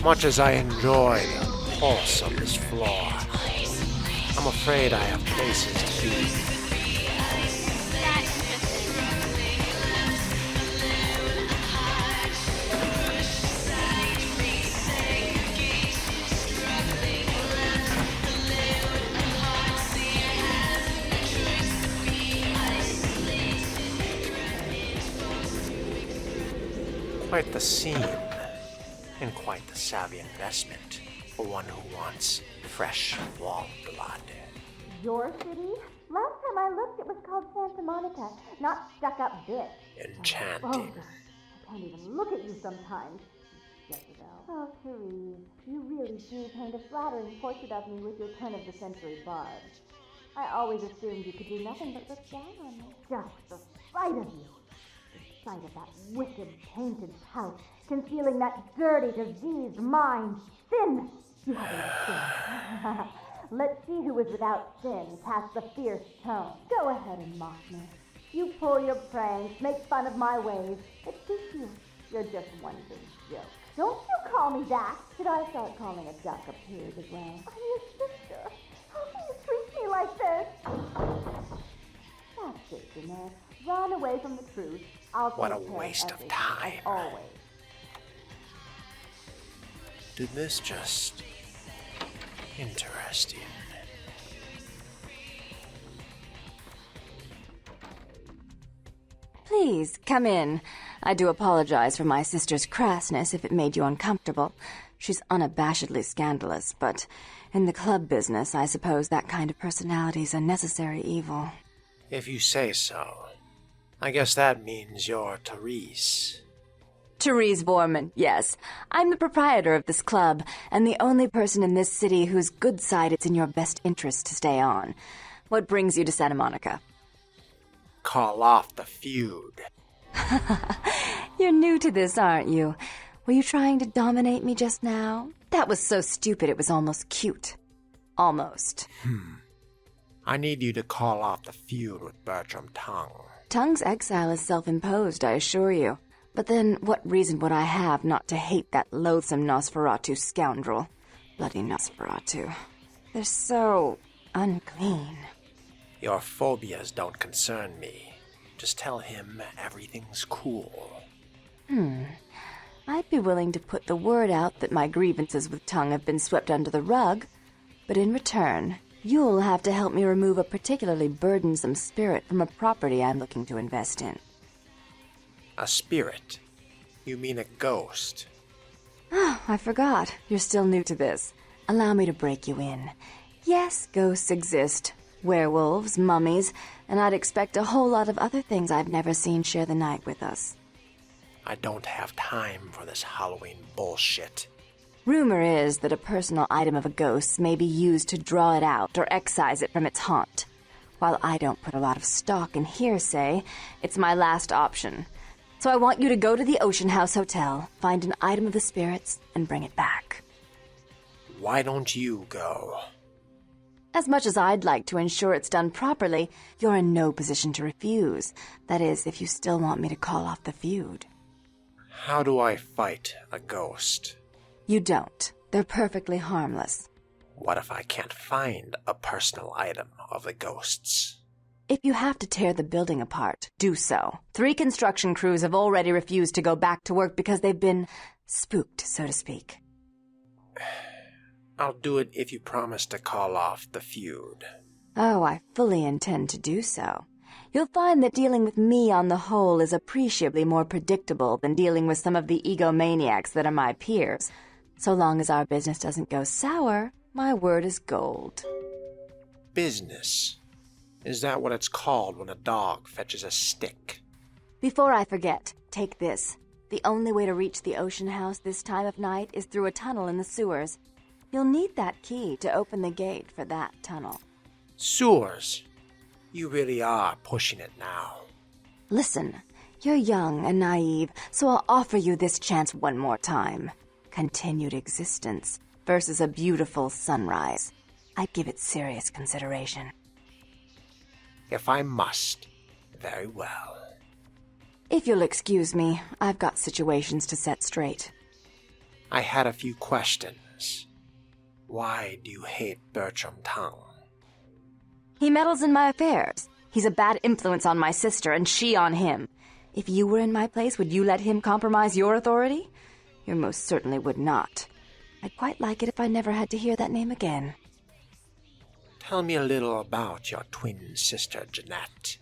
Much as I enjoy the pulse of this floor, I'm afraid I have places to be. Quite the scene, and quite the savvy investment for one who wants fresh wall blood. Your city? Last time I looked, it was called Santa Monica, not stuck-up bitch. Enchanting. I can't even look at you sometimes. Jezebel. Oh, Therese, you really do paint a flattering portrait of me with your turn-of-the-century barb. I always assumed you could do nothing but look down on me. Just the sight of you. The sight of that wicked, painted pout, concealing that dirty, diseased mind. Sin! You haven't sinned. Let's see who is without sin cast the fierce tone. Go ahead and mock me. You pull your pranks, make fun of my ways. It suits you. You're just one big joke. Don't you call me that. Should I start calling a duck a pig as well? I'm your sister. How can you treat me like this? That's it, Jeanette. Run away from the truth. I'll What a take care waste of everything, time. as always. Did this just... interesting. Please, come in. I do apologize for my sister's crassness if it made you uncomfortable. She's unabashedly scandalous, but in the club business, I suppose that kind of personality's a necessary evil. If you say so. I guess that means you're Therese. Therese Vorman, yes. I'm the proprietor of this club, and the only person in this city whose good side it's in your best interest to stay on. What brings you to Santa Monica? Call off the feud. You're new to this, aren't you? Were you trying to dominate me just now? That was so stupid it was almost cute. Almost. I need you to call off the feud with Bertram Tongue. Tongue's exile is self-imposed, I assure you. But then what reason would I have not to hate that loathsome Nosferatu scoundrel? Bloody Nosferatu. They're so unclean. Your phobias don't concern me. Just tell him everything's cool. I'd be willing to put the word out that my grievances with Tongue have been swept under the rug, but in return, you'll have to help me remove a particularly burdensome spirit from a property I'm looking to invest in. A spirit? You mean a ghost? Oh, I forgot. You're still new to this. Allow me to break you in. Yes, ghosts exist. Werewolves, mummies, and I'd expect a whole lot of other things I've never seen share the night with us. I don't have time for this Halloween bullshit. Rumor is that a personal item of a ghost may be used to draw it out or excise it from its haunt. While I don't put a lot of stock in hearsay, it's my last option. So I want you to go to the Ocean House Hotel, find an item of the spirits, and bring it back. Why don't you go? As much as I'd like to ensure it's done properly, you're in no position to refuse. That is, if you still want me to call off the feud. How do I fight a ghost? You don't. They're perfectly harmless. What if I can't find a personal item of the ghost's? If you have to tear the building apart, do so. 3 construction crews have already refused to go back to work because they've been spooked, so to speak. I'll do it if you promise to call off the feud. Oh, I fully intend to do so. You'll find that dealing with me on the whole is appreciably more predictable than dealing with some of the egomaniacs that are my peers. So long as our business doesn't go sour, my word is gold. Business? Is that what it's called when a dog fetches a stick? Before I forget, take this. The only way to reach the Ocean House this time of night is through a tunnel in the sewers. You'll need that key to open the gate for that tunnel. Sewers? You really are pushing it now. Listen, you're young and naive, so I'll offer you this chance one more time. Continued existence versus a beautiful sunrise. I'd give it serious consideration. If I must, very well. If you'll excuse me, I've got situations to set straight. I had a few questions. Why do you hate Bertram Tongue? He meddles in my affairs. He's a bad influence on my sister, and she on him. If you were in my place, would you let him compromise your authority? You most certainly would not. I'd quite like it if I never had to hear that name again. Tell me a little about your twin sister, Jeanette.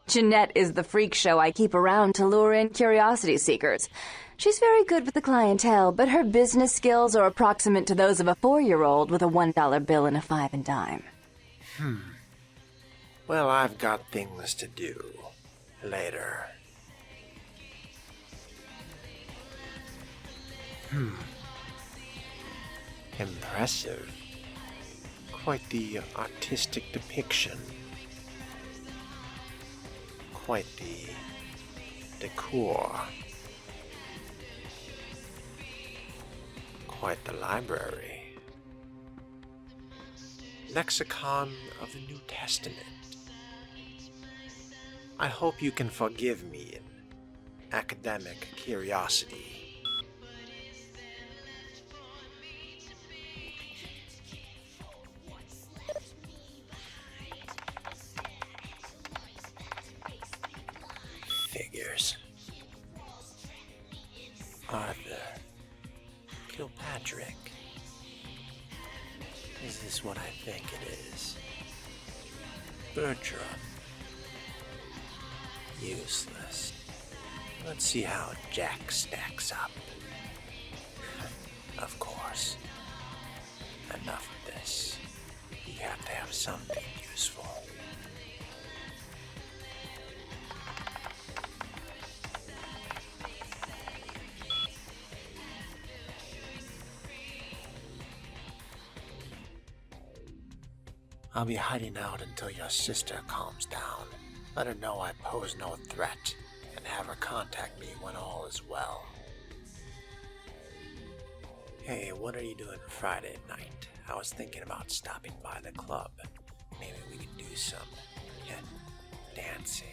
Jeanette is the freak show I keep around to lure in curiosity seekers. She's very good with the clientele, but her business skills are approximate to those of a 4-year-old with a $1 bill and a 5 and dime. Well, I've got things to do. Later. Impressive. Quite the artistic depiction. Quite the decor. Quite the library. Lexicon of the New Testament. I hope you can forgive me an academic curiosity. Figures. Arthur. Kilpatrick. Is this what I think it is? Bertram. Useless. Let's see how Jack stacks up. Of course. Enough of this. You have to have something useful. I'll be hiding out until your sister calms down. Let her know I pose no threat, and have her contact me when all is well. Hey, what are you doing Friday night? I was thinking about stopping by the club. Maybe we could do some dancing.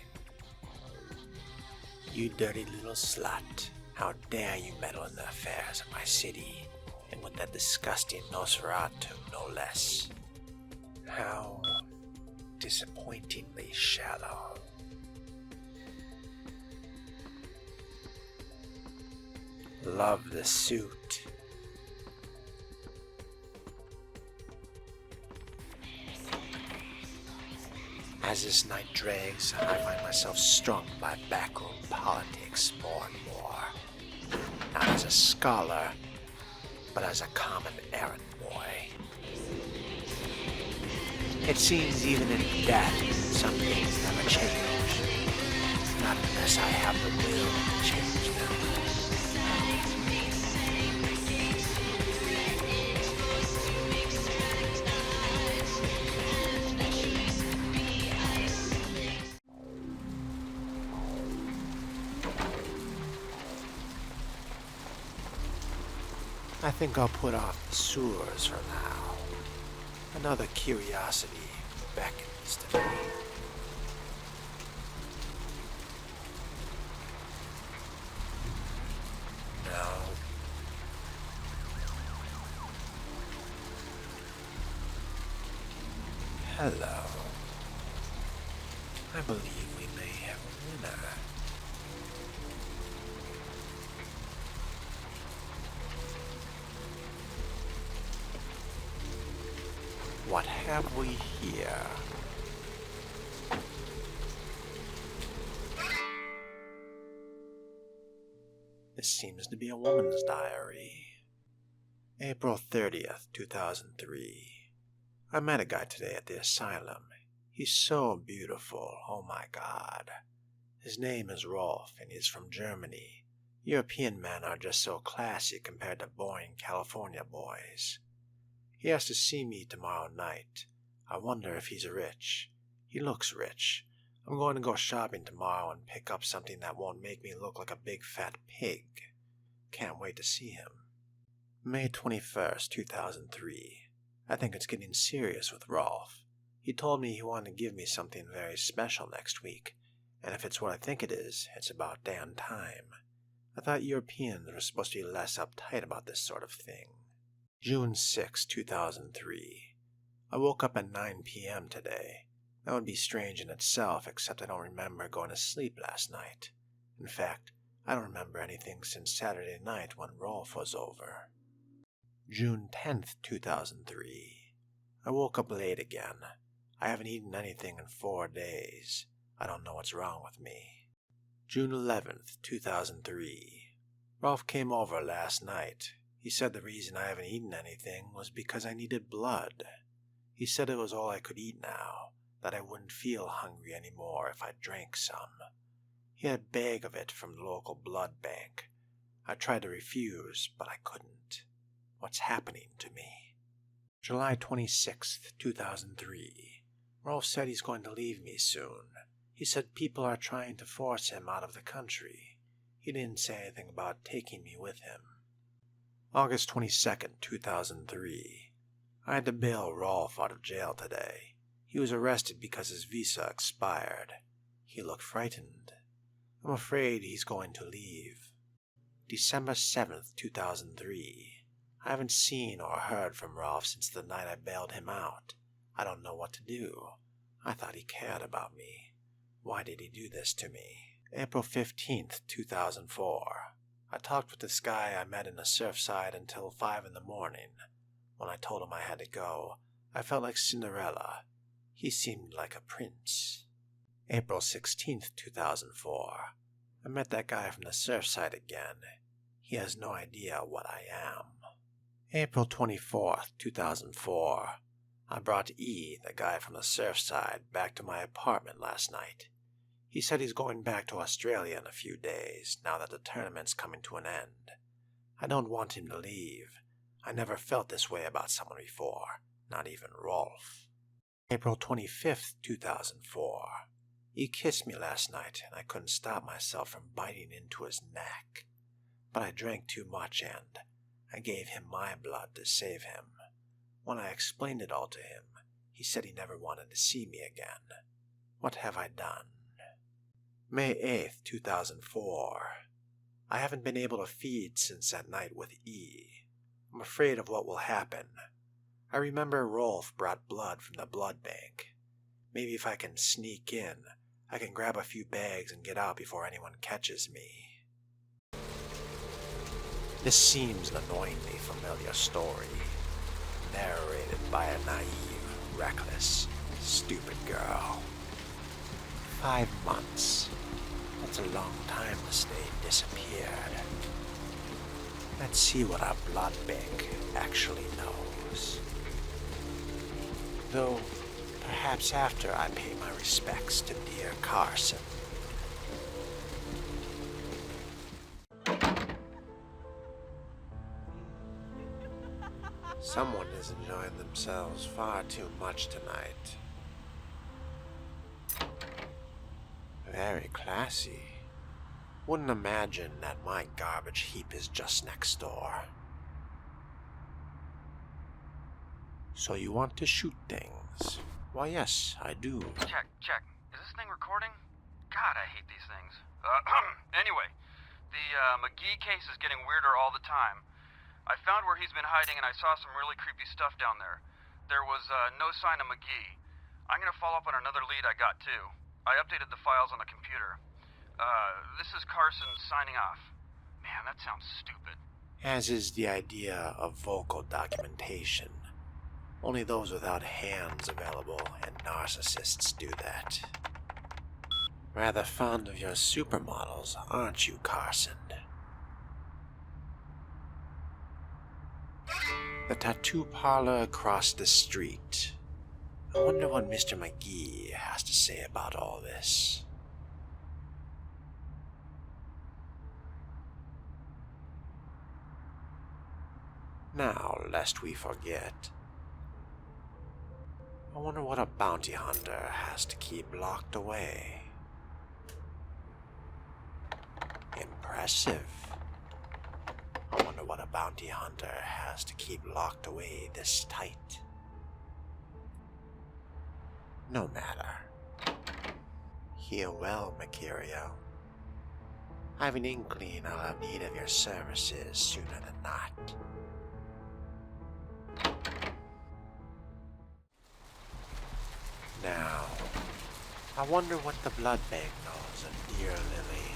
You dirty little slut. How dare you meddle in the affairs of my city, and with that disgusting Nosferatu, no less. How disappointingly shallow. Love the suit. As this night drags, I find myself strung by backroom politics more and more. Not as a scholar, but as a common errand boy. It seems even in death, some things never change. Not unless I have the will to change them. I think I'll put off the sewers for now. Another curiosity beckons to me. No. Hello. I believe we may have a winner. What have we here? This seems to be a woman's diary. April 30th, 2003. I met a guy today at the asylum. He's so beautiful, oh my god. His name is Rolf, and he's from Germany. European men are just so classy compared to boring California boys. He has to see me tomorrow night. I wonder if he's rich. He looks rich. I'm going to go shopping tomorrow and pick up something that won't make me look like a big fat pig. Can't wait to see him. May 21st, 2003. I think it's getting serious with Rolf. He told me he wanted to give me something very special next week, and if it's what I think it is, it's about damn time. I thought Europeans were supposed to be less uptight about this sort of thing. June 6, 2003. I woke up at 9 p.m. today. That would be strange in itself, except I don't remember going to sleep last night. In fact, I don't remember anything since Saturday night when Rolf was over. June 10th, 2003. I woke up late again. I haven't eaten anything in 4 days. I don't know what's wrong with me. June 11th, 2003. Rolf came over last night. He said the reason I haven't eaten anything was because I needed blood. He said it was all I could eat now, that I wouldn't feel hungry anymore if I drank some. He had a bag of it from the local blood bank. I tried to refuse, but I couldn't. What's happening to me? July 26th, 2003. Rolf said he's going to leave me soon. He said people are trying to force him out of the country. He didn't say anything about taking me with him. August 22nd, 2003. I had to bail Rolf out of jail today. He was arrested because his visa expired. He looked frightened. I'm afraid he's going to leave. December 7th, 2003. I haven't seen or heard from Rolf since the night I bailed him out. I don't know what to do. I thought he cared about me. Why did he do this to me? April 15th, 2004. I talked with this guy I met in the Surfside until 5 in the morning. When I told him I had to go, I felt like Cinderella. He seemed like a prince. April 16th, 2004. I met that guy from the Surfside again. He has no idea what I am. April 24th, 2004. I brought E, the guy from the Surfside, back to my apartment last night. He said he's going back to Australia in a few days, now that the tournament's coming to an end. I don't want him to leave. I never felt this way about someone before, not even Rolf. April 25th, 2004. He kissed me last night, and I couldn't stop myself from biting into his neck. But I drank too much, and I gave him my blood to save him. When I explained it all to him, he said he never wanted to see me again. What have I done? May 8th, 2004. I haven't been able to feed since that night with E. I'm afraid of what will happen. I remember Rolf brought blood from the blood bank. Maybe if I can sneak in, I can grab a few bags and get out before anyone catches me. This seems an annoyingly familiar story, narrated by a naive, reckless, stupid girl. 5 months. That's a long time to stay disappeared. Let's see what our blood bank actually knows. Though, perhaps after I pay my respects to dear Carson. Someone is enjoying themselves far too much tonight. Very classy. Wouldn't imagine that my garbage heap is just next door. So you want to shoot things? Why, yes, I do. Check. Is this thing recording? God, I hate these things. Anyway, the McGee case is getting weirder all the time. I found where he's been hiding and I saw some really creepy stuff down there. There was no sign of McGee. I'm gonna follow up on another lead I got too. I updated the files on the computer. This is Carson signing off. Man, that sounds stupid. As is the idea of vocal documentation. Only those without hands available and narcissists do that. Rather fond of your supermodels, aren't you, Carson? The tattoo parlor across the street. I wonder what Mr. McGee has to say about all this. Now, lest we forget, I wonder what a bounty hunter has to keep locked away. Impressive. I wonder what a bounty hunter has to keep locked away this tight. No matter. Heal well, Mercurio. I've an inkling I'll have need of your services sooner than not. Now, I wonder what the blood bank knows of dear Lily.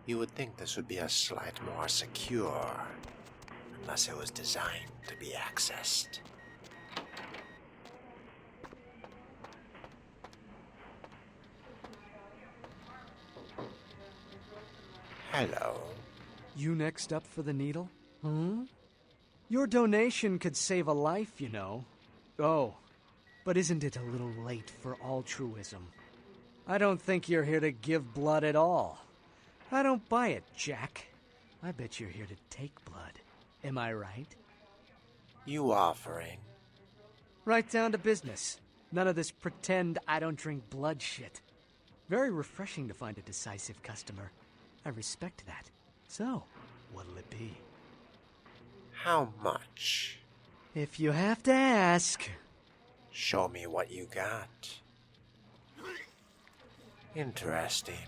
You would think this would be a slight more secure, unless it was designed to be accessed. Hello. You next up for the needle? Your donation could save a life, you know. Oh, but isn't it a little late for altruism? I don't think you're here to give blood at all. I don't buy it, Jack. I bet you're here to take blood. Am I right? You offering? Right down to business. None of this pretend I don't drink blood shit. Very refreshing to find a decisive customer. I respect that. So, what'll it be? How much? If you have to ask. Show me what you got. Interesting.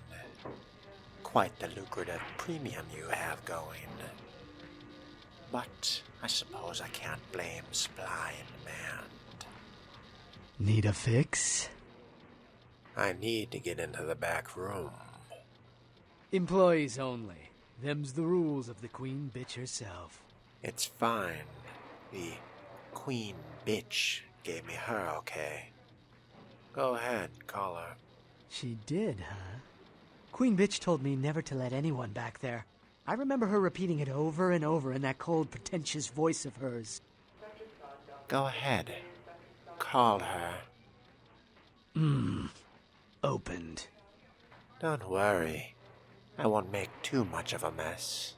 Quite the lucrative premium you have going. But I suppose I can't blame supply and demand. Need a fix? I need to get into the back room. Employees only. Them's the rules of the queen bitch herself. It's fine. The queen bitch gave me her okay. Go ahead, call her. She did, huh? Queen bitch told me never to let anyone back there. I remember her repeating it over and over in that cold, pretentious voice of hers. Go ahead. Call her. Opened. Don't worry. I won't make too much of a mess.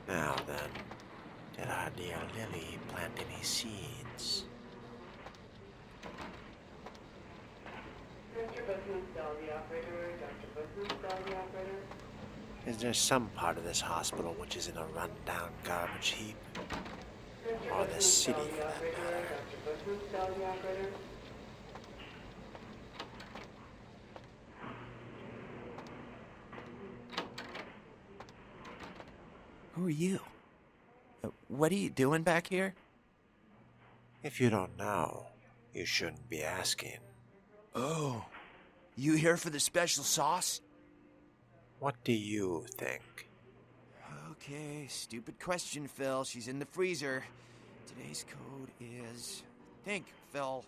Now then, did our dear Lily plant any seeds? Is there some part of this hospital which is in a run-down garbage heap? Or this city, for that matter? Who are you? What are you doing back here? If you don't know, you shouldn't be asking. Oh, you here for the special sauce? What do you think? Okay, stupid question, Phil. She's in the freezer. Today's code is... Think, Phil.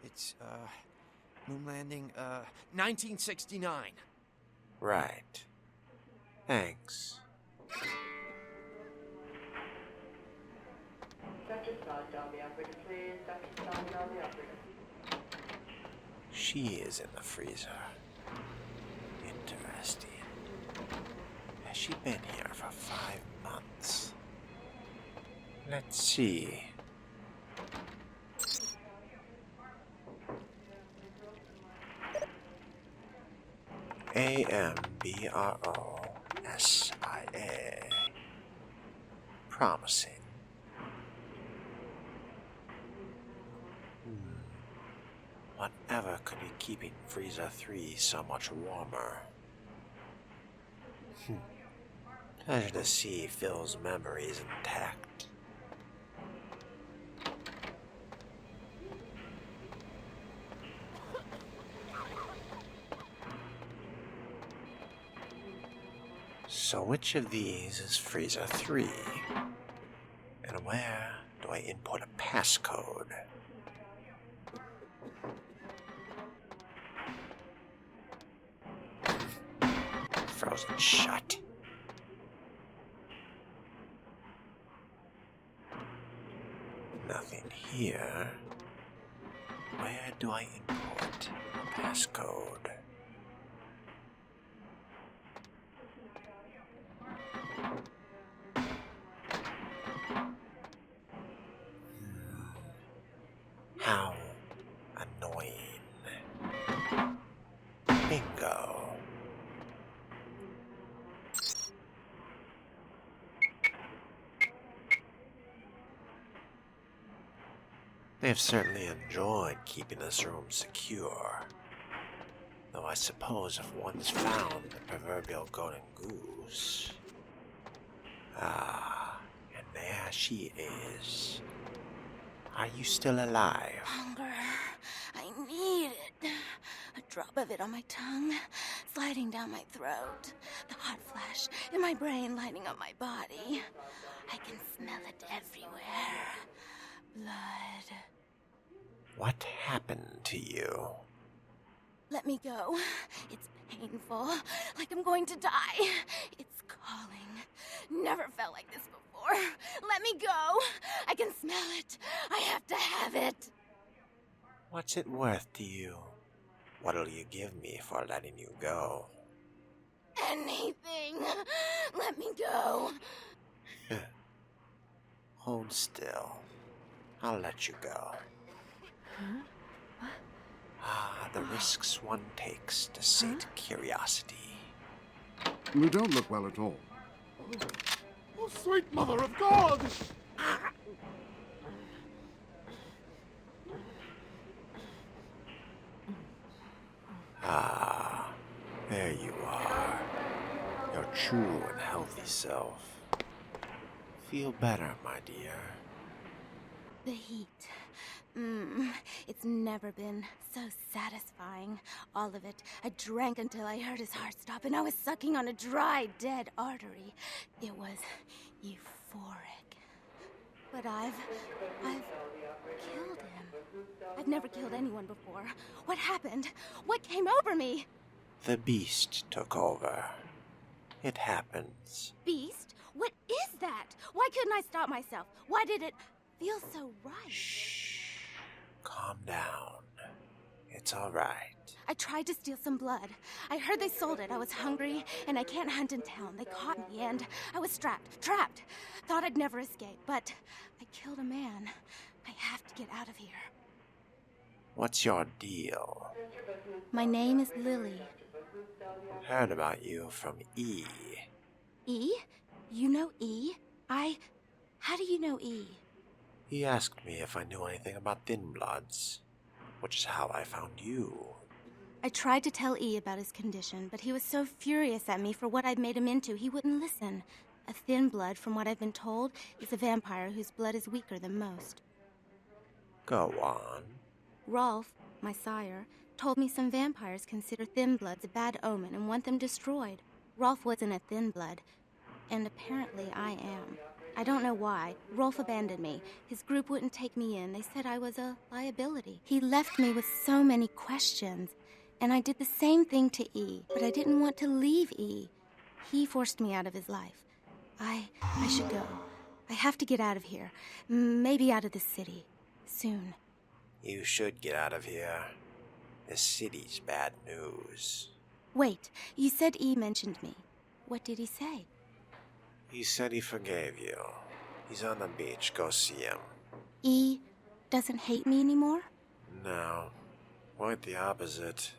It's, moon landing, 1969. Right. Thanks. She is in the freezer. Interesting. Has she been here for 5 months? Let's see. AMBROSIA. Promising. Whatever could be keeping Freezer 3 so much warmer? Pleasure to see Phil's memories intact. So which of these is Freezer 3? And where do I input a passcode? Frozen shut. Nothing here. Where do I input a passcode? How annoying. Bingo. They've certainly enjoyed keeping this room secure. Though I suppose if one's found the proverbial golden goose... Ah, and there she is. Are you still alive? Hunger. I need it. A drop of it on my tongue, sliding down my throat. The hot flash in my brain lighting up my body. I can smell it everywhere. Blood. What happened to you? Let me go. It's painful, like I'm going to die. It's calling. Never felt like this before. Let me go. I can smell it. I have to have it. What's it worth to you? What'll you give me for letting you go? Anything. Let me go. Hold still. I'll let you go. Ah, the risks one takes to sate curiosity. You don't look well at all. Oh, sweet mother of God! Ah, there you are. Your true and healthy self. Feel better, my dear. The heat. It's never been so satisfying. All of it. I drank until I heard his heart stop, and I was sucking on a dry, dead artery. It was euphoric. But I've killed him. I've never killed anyone before. What happened? What came over me? The beast took over. It happens. Beast? What is that? Why couldn't I stop myself? Why did it feel so right? Shh. Calm down. It's all right. I tried to steal some blood. I heard they sold it. I was hungry, and I can't hunt in town. They caught me, and I was trapped. Thought I'd never escape, but I killed a man. I have to get out of here. What's your deal? My name is Lily. Heard about you from E. E? You know E? How do you know E? He asked me if I knew anything about thin bloods, which is how I found you. I tried to tell E about his condition, but he was so furious at me for what I'd made him into, he wouldn't listen. A thin blood, from what I've been told, is a vampire whose blood is weaker than most. Go on. Rolf, my sire, told me some vampires consider thin bloods a bad omen and want them destroyed. Rolf wasn't a thin blood, and apparently I am. I don't know why. Rolf abandoned me. His group wouldn't take me in. They said I was a liability. He left me with so many questions, and I did the same thing to E, but I didn't want to leave E. He forced me out of his life. I should go. I have to get out of here. Maybe out of the city. Soon. You should get out of here. This city's bad news. Wait, you said E mentioned me. What did he say? He said he forgave you. He's on the beach. Go see him. E doesn't hate me anymore? No, quite the opposite.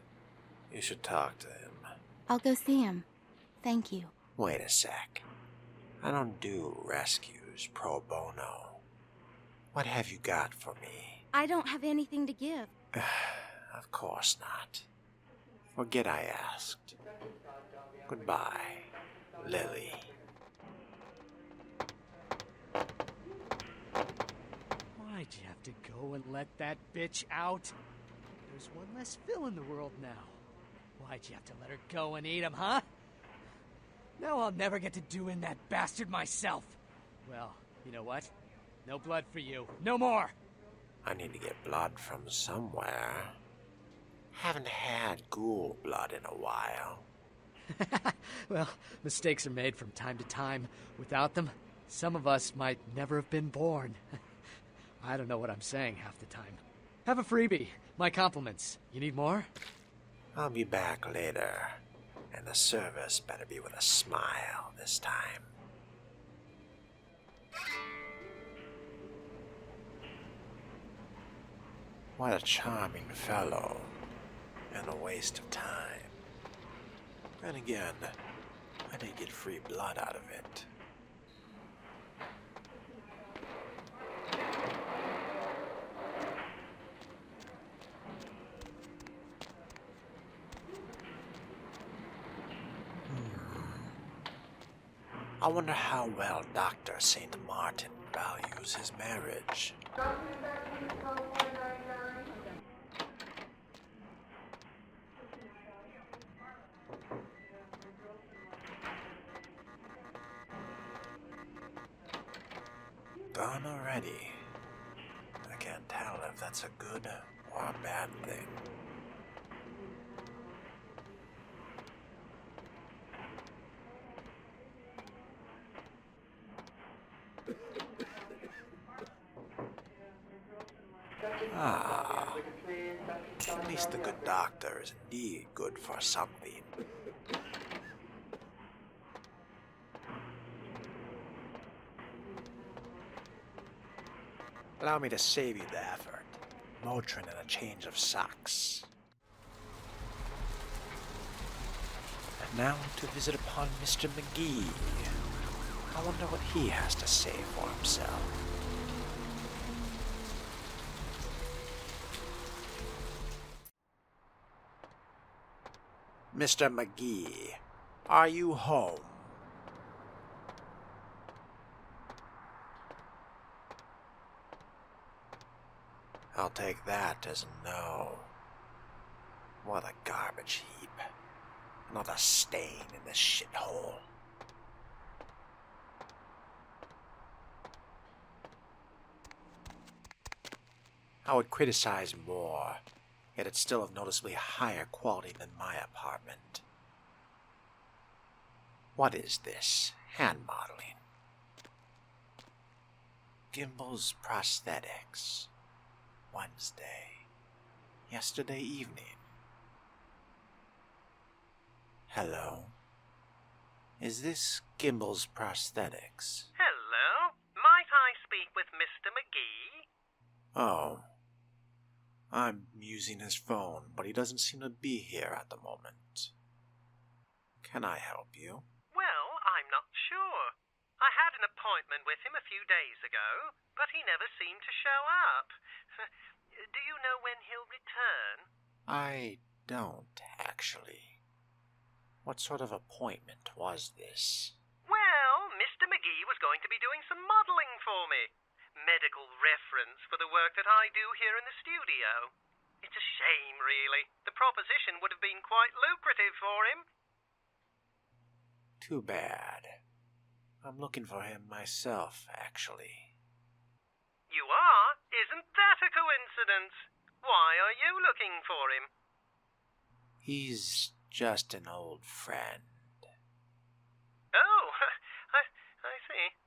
You should talk to him. I'll go see him. Thank you. Wait a sec. I don't do rescues pro bono. What have you got for me? I don't have anything to give. Of course not. Forget I asked. Goodbye, Lily. Why'd you have to go and let that bitch out? There's one less Phil in the world now. Why'd you have to let her go and eat him, huh? Now I'll never get to do in that bastard myself. Well, you know what? No blood for you. No more! I need to get blood from somewhere. Haven't had ghoul blood in a while. Well, mistakes are made from time to time. Without them, some of us might never have been born. I don't know what I'm saying half the time. Have a freebie. My compliments. You need more? I'll be back later, and the service better be with a smile this time. What a charming fellow, and a waste of time. Then again, I did get free blood out of it. I wonder how well Dr. St. Martin values his marriage. Gone already. I can't tell if that's a good or a bad thing. Ah, at least the good doctor is indeed good for something. Allow me to save you the effort. Motrin and a change of socks. And now to visit upon Mr. McGee. I wonder what he has to say for himself. Mr. McGee, are you home? I'll take that as a no. What a garbage heap. Another stain in this shithole. I would criticize more, yet it's still of noticeably higher quality than my apartment. What is this? Hand modeling. Gimbel's prosthetics. Wednesday. Yesterday evening. Hello. Is this Gimbel's prosthetics? Hello. Might I speak with Mr. McGee? Oh. I'm using his phone, but he doesn't seem to be here at the moment. Can I help you? Well, I'm not sure. I had an appointment with him a few days ago, but he never seemed to show up. Do you know when he'll return? I don't, actually. What sort of appointment was this? Well, Mr. McGee was going to be doing some modeling for me. Medical reference for the work that I do here in the studio. It's a shame, really. The proposition would have been quite lucrative for him. Too bad. I'm looking for him myself, actually. You are? Isn't that a coincidence? Why are you looking for him? He's just an old friend. Oh, I see.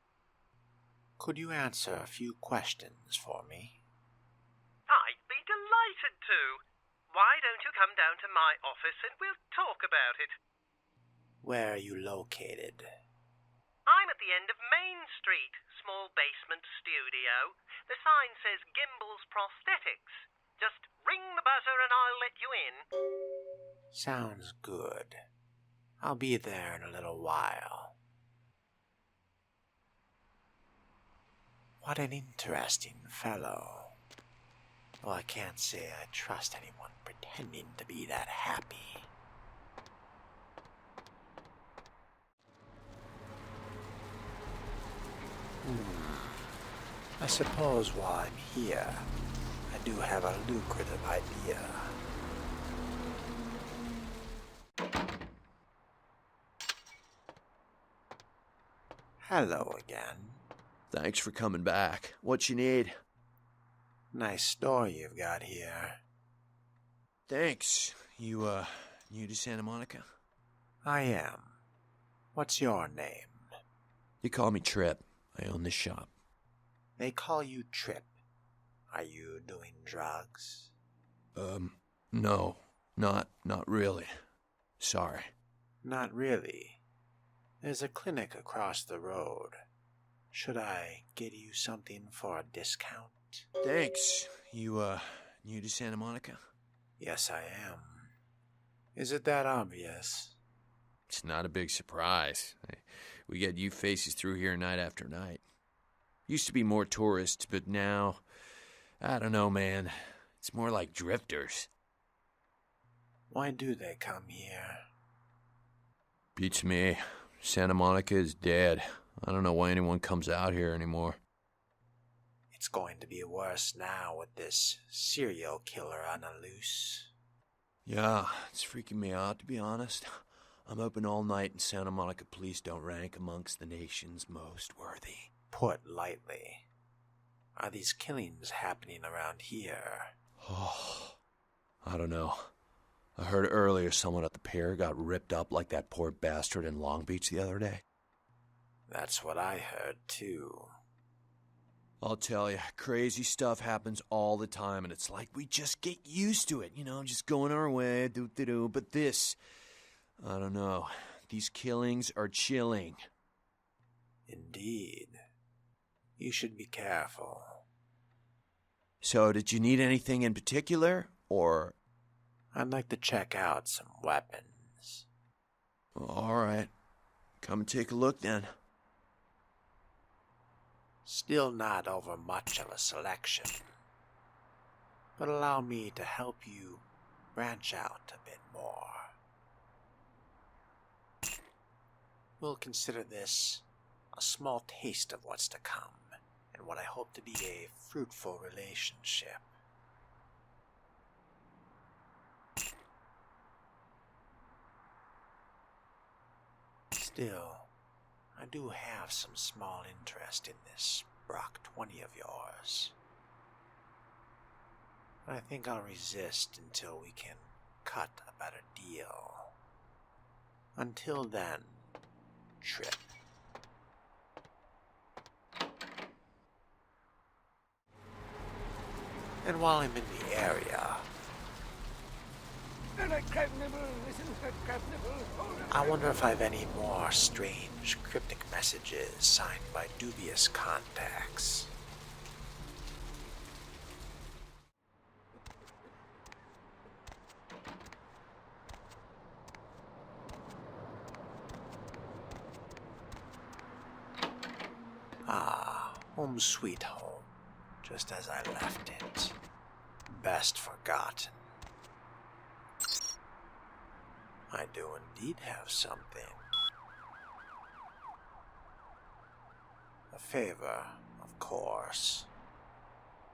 Could you answer a few questions for me? I'd be delighted to. Why don't you come down to my office and we'll talk about it? Where are you located? I'm at the end of Main Street, small basement studio. The sign says Gimbel's Prosthetics. Just ring the buzzer and I'll let you in. Sounds good. I'll be there in a little while. What an interesting fellow. Though I can't say I trust anyone pretending to be that happy. I suppose while I'm here, I do have a lucrative idea. Hello again. Thanks for coming back. What you need? Nice store you've got here. Thanks. You, new to Santa Monica? I am. What's your name? You call me Trip. I own this shop. They call you Trip. Are you doing drugs? No. Not really. Sorry. Not really. There's a clinic across the road. Should I get you something for a discount? Thanks. You, new to Santa Monica? Yes, I am. Is it that obvious? It's not a big surprise. We get you faces through here night after night. Used to be more tourists, but now, I don't know, man. It's more like drifters. Why do they come here? Beats me. Santa Monica is dead. I don't know why anyone comes out here anymore. It's going to be worse now with this serial killer on the loose. Yeah, it's freaking me out, to be honest. I'm open all night and Santa Monica police don't rank amongst the nation's most worthy. Put lightly. Are these killings happening around here? Oh, I don't know. I heard earlier someone at the pier got ripped up like that poor bastard in Long Beach the other day. That's what I heard, too. I'll tell you, crazy stuff happens all the time, and it's like we just get used to it, just going our way, do-do-do. But this, I don't know. These killings are chilling. Indeed. You should be careful. So, did you need anything in particular, or? I'd like to check out some weapons. All right. Come and take a look, then. Still not over much of a selection. But allow me to help you branch out a bit more. We'll consider this a small taste of what's to come, and what I hope to be a fruitful relationship. Still, I do have some small interest in this Brock 20 of yours. But I think I'll resist until we can cut a better deal. Until then, Trip. And while I'm in the area, I wonder if I have any more strange cryptic messages signed by dubious contacts. Ah, home sweet home, just as I left it. Best forgotten. I do indeed have something. A favor, of course.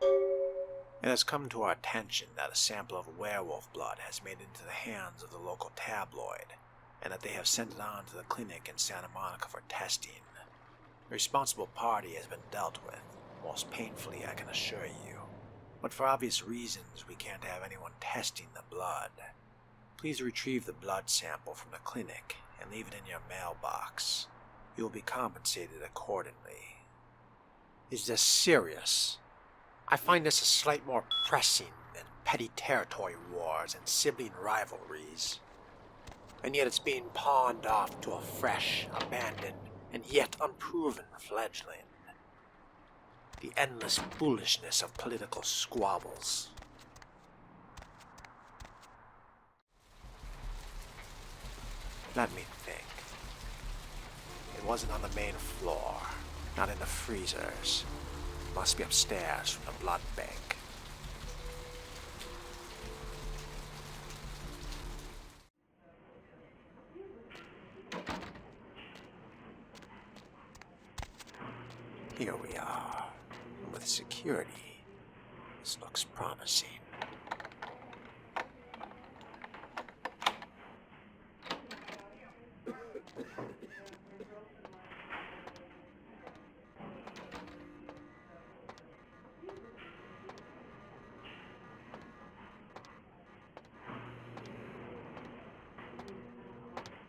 It has come to our attention that a sample of werewolf blood has made it into the hands of the local tabloid, and that they have sent it on to the clinic in Santa Monica for testing. The responsible party has been dealt with, most painfully I can assure you. But for obvious reasons, we can't have anyone testing the blood. Please retrieve the blood sample from the clinic and leave it in your mailbox. You will be compensated accordingly. Is this serious? I find this a slight more pressing than petty territory wars and sibling rivalries. And yet it's being pawned off to a fresh, abandoned, and yet unproven fledgling. The endless foolishness of political squabbles. Let me think. It wasn't on the main floor, not in the freezers. It must be upstairs from the blood bank. Here we are. With security, this looks promising.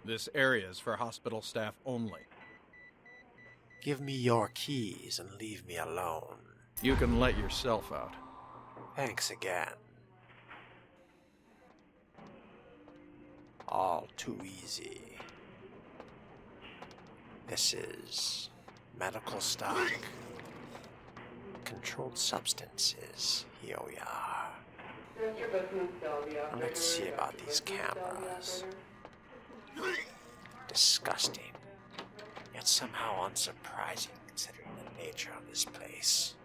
This area is for hospital staff only. Give me your keys and leave me alone. You can let yourself out. Thanks again. All too easy. This is medical stock. Controlled substances. Here we are. Now let's see about these cameras. Disgusting. Yet somehow unsurprising considering the nature of this place.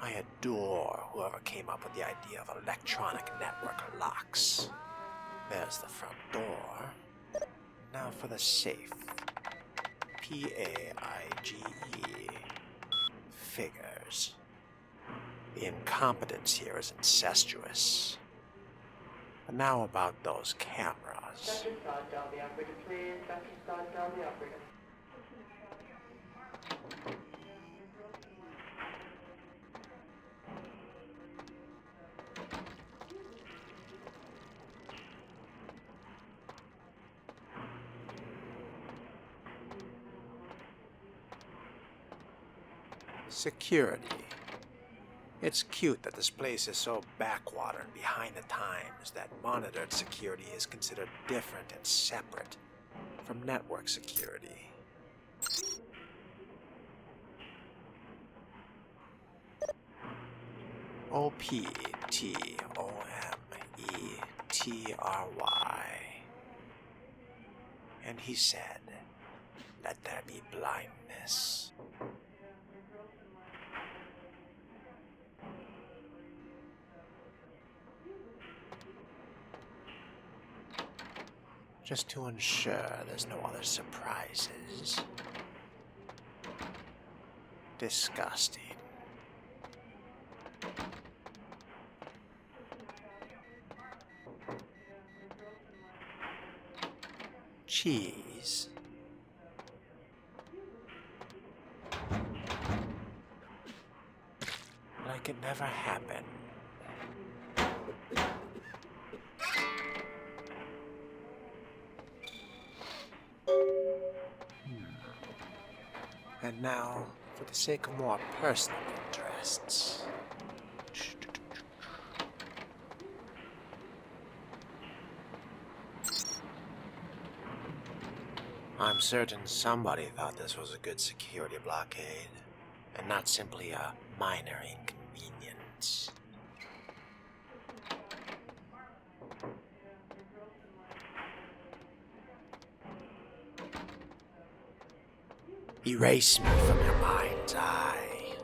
I adore whoever came up with the idea of electronic network locks. There's the front door. Now for the safe. P-A-I-G-E. Figures. The incompetence here is incestuous. But now about those cameras. Security. It's cute that this place is so backwater and behind the times that monitored security is considered different and separate from network security. O-P-T-O-M-E-T-R-Y. And he said, "Let there be blindness." Just to ensure there's no other surprises. Disgusting. Cheese. Like it never happened. And now, for the sake of more personal interests. I'm certain somebody thought this was a good security blockade, and not simply a minor inconvenience. Erase me from your mind's eye.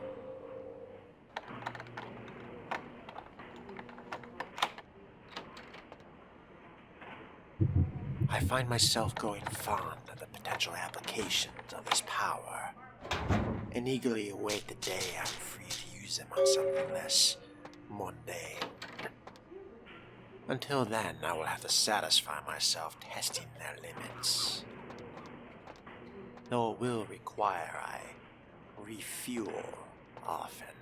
I find myself growing fond of the potential applications of this power, and eagerly await the day I'm free to use them on something less mundane. Until then, I will have to satisfy myself testing their limits. Though it will require I refuel often.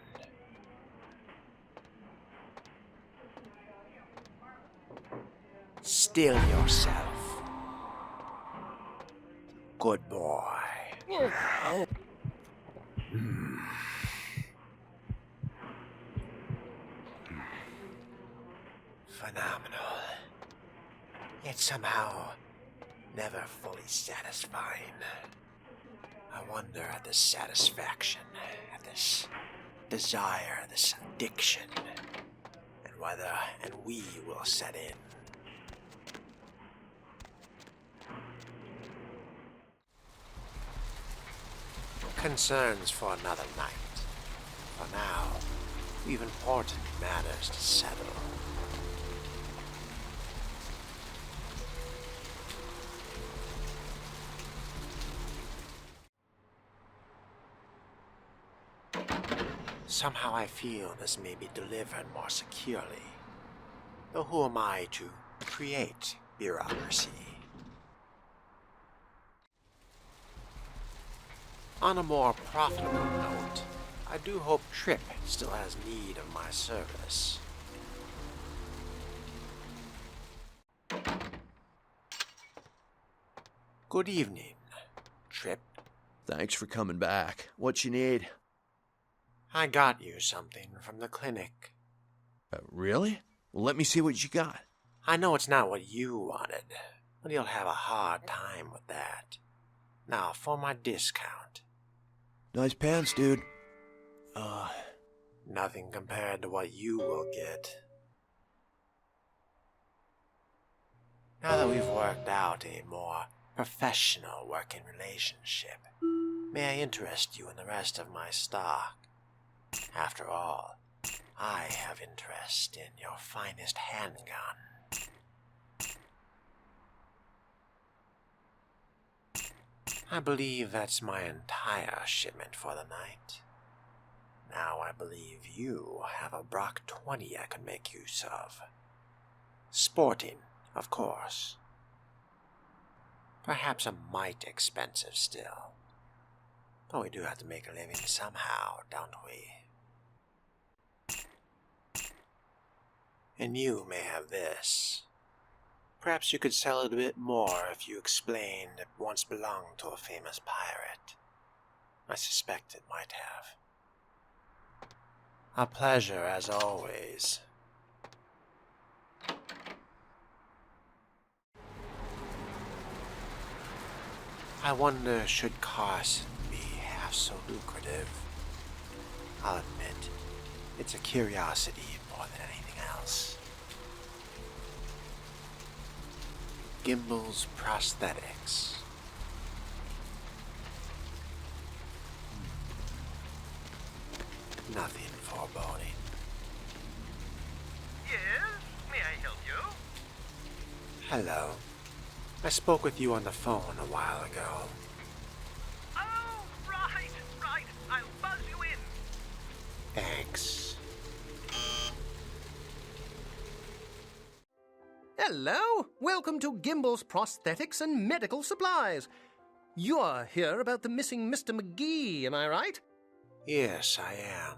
Still yourself. Good boy. Phenomenal. Yet somehow never fully satisfying. I wonder at this satisfaction, at this desire, this addiction, and whether ennui will set in. Concerns for another night. For now, we've important matters to settle. Somehow I feel this may be delivered more securely. Though who am I to create bureaucracy? On a more profitable note, I do hope Tripp still has need of my service. Good evening, Tripp. Thanks for coming back. What you need? I got you something from the clinic. Really? Well, let me see what you got. I know it's not what you wanted, but you'll have a hard time with that. Now, for my discount. Nice pants, dude. Nothing compared to what you will get. Now that we've worked out a more professional working relationship, may I interest you in the rest of my stock? After all, I have interest in your finest handgun. I believe that's my entire shipment for the night. Now I believe you have a Brock 20 I can make use of. Sporting, of course. Perhaps a mite expensive still. But we do have to make a living somehow, don't we? And you may have this. Perhaps you could sell it a bit more if you explained it once belonged to a famous pirate. I suspect it might have. A pleasure, as always. I wonder, should Carson be half so lucrative? I'll admit, it's a curiosity more than anything else. Gimbel's prosthetics. Nothing foreboding. Yes? May I help you? Hello. I spoke with you on the phone a while ago. Oh, right. I'll buzz you in. Thanks. Hello! Welcome to Gimbel's Prosthetics and Medical Supplies. You're here about the missing Mr. McGee, am I right? Yes, I am.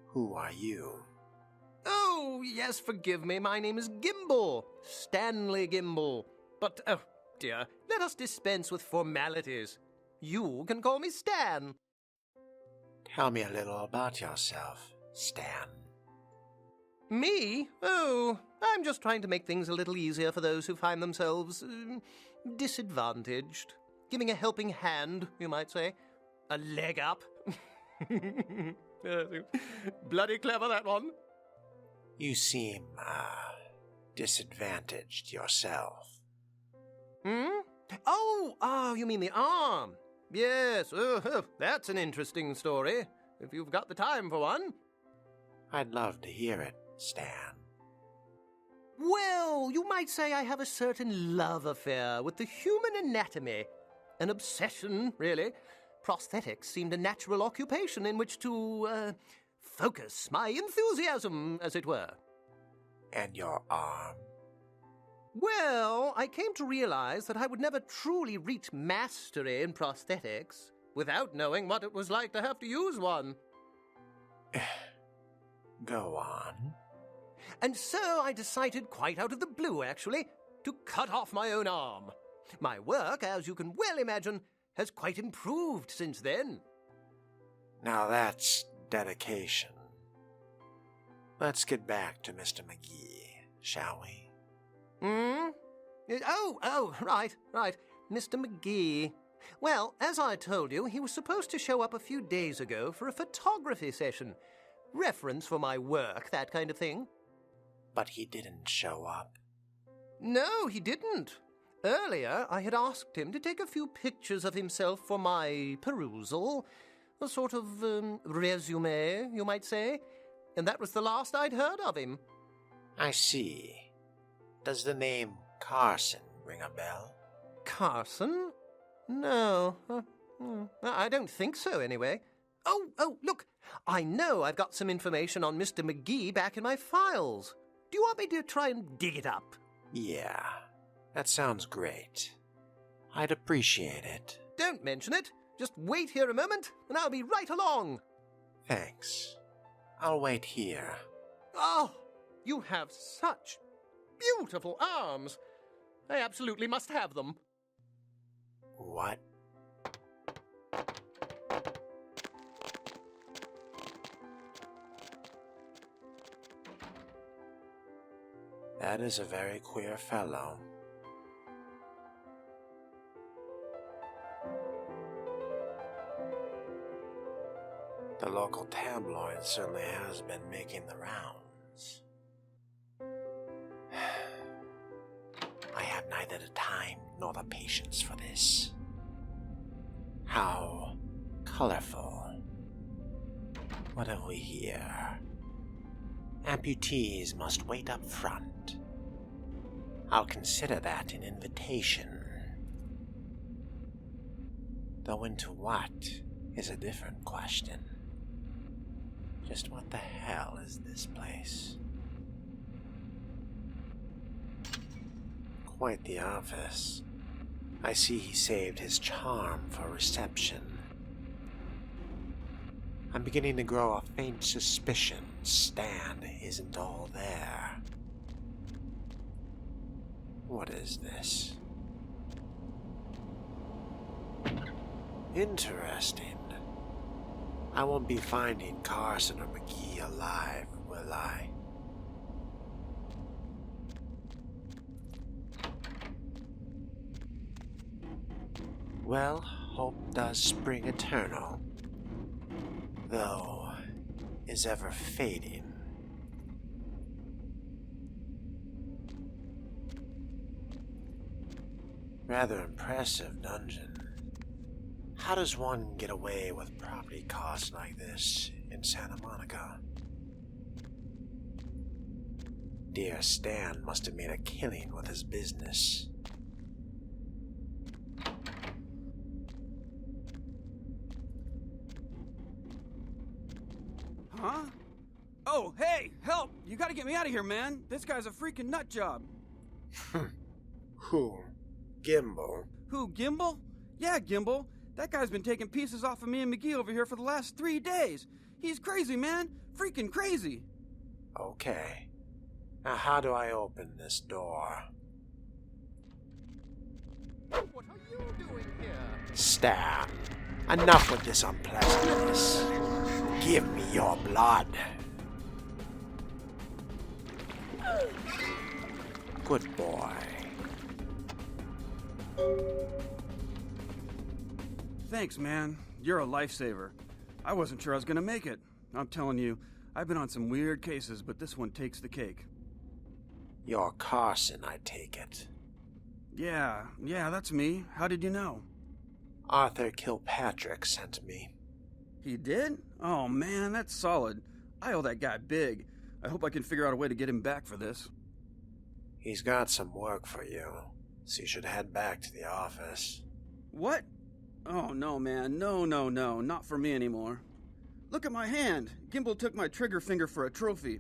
Who are you? Oh, yes, forgive me. My name is Gimbel. Stanley Gimbel. But, oh, dear, let us dispense with formalities. You can call me Stan. Tell me a little about yourself, Stan. Me? Oh, I'm just trying to make things a little easier for those who find themselves disadvantaged. Giving a helping hand, you might say. A leg up. Bloody clever, that one. You seem, disadvantaged yourself. Hmm? Oh, you mean the arm? Yes, that's an interesting story, if you've got the time for one. I'd love to hear it, Stan. Well, you might say I have a certain love affair with the human anatomy. An obsession, really. Prosthetics seemed a natural occupation in which to, focus my enthusiasm, as it were. And your arm? Well, I came to realize that I would never truly reach mastery in prosthetics without knowing what it was like to have to use one. Go on. And so I decided, quite out of the blue actually, to cut off my own arm. My work, as you can well imagine, has quite improved since then. Now that's dedication. Let's get back to Mr. McGee, shall we? Hmm? Oh, right. Mr. McGee. Well, as I told you, he was supposed to show up a few days ago for a photography session. Reference for my work, that kind of thing. But he didn't show up. No, he didn't. Earlier, I had asked him to take a few pictures of himself for my perusal. A sort of, resume, you might say. And that was the last I'd heard of him. I see. Does the name Carson ring a bell? Carson? No. I don't think so, anyway. Oh, look. I know I've got some information on Mr. McGee back in my files. Do you want me to try and dig it up? Yeah, that sounds great. I'd appreciate it. Don't mention it. Just wait here a moment, and I'll be right along. Thanks. I'll wait here. Oh, you have such beautiful arms. I absolutely must have them. What? That is a very queer fellow. The local tabloid certainly has been making the rounds. I have neither the time nor the patience for this. How colorful. What have we here? Amputees must wait up front. I'll consider that an invitation. Though into what is a different question. Just what the hell is this place? Quite the office. I see he saved his charm for reception. I'm beginning to grow a faint suspicion Stan isn't all there. What is this? Interesting. I won't be finding Carson or McGee alive, will I? Well, hope does spring eternal, though is ever fading. Rather impressive dungeon. How does one get away with property costs like this in Santa Monica? Dear Stan must have made a killing with his business. Huh? Oh, hey, help! You gotta get me out of here, man. This guy's a freaking nut job. Who? Gimbal? Who, Gimbal? Yeah, Gimbal. That guy's been taking pieces off of me and McGee over here for the last 3 days. He's crazy, man. Freaking crazy. Okay. Now how do I open this door? What are you doing here? Stan, enough with this unpleasantness. Give me your blood. Good boy. Thanks, man. You're a lifesaver. I wasn't sure I was gonna make it. I'm telling you, I've been on some weird cases, but this one takes the cake. You're Carson, I take it. Yeah, that's me. How did you know? Arthur Kilpatrick sent me. He did? Oh man, that's solid. I owe that guy big. I hope I can figure out a way to get him back for this. He's got some work for you, so you should head back to the office. What? Oh no, man. No, not for me anymore. Look at my hand. Gimbal took my trigger finger for a trophy.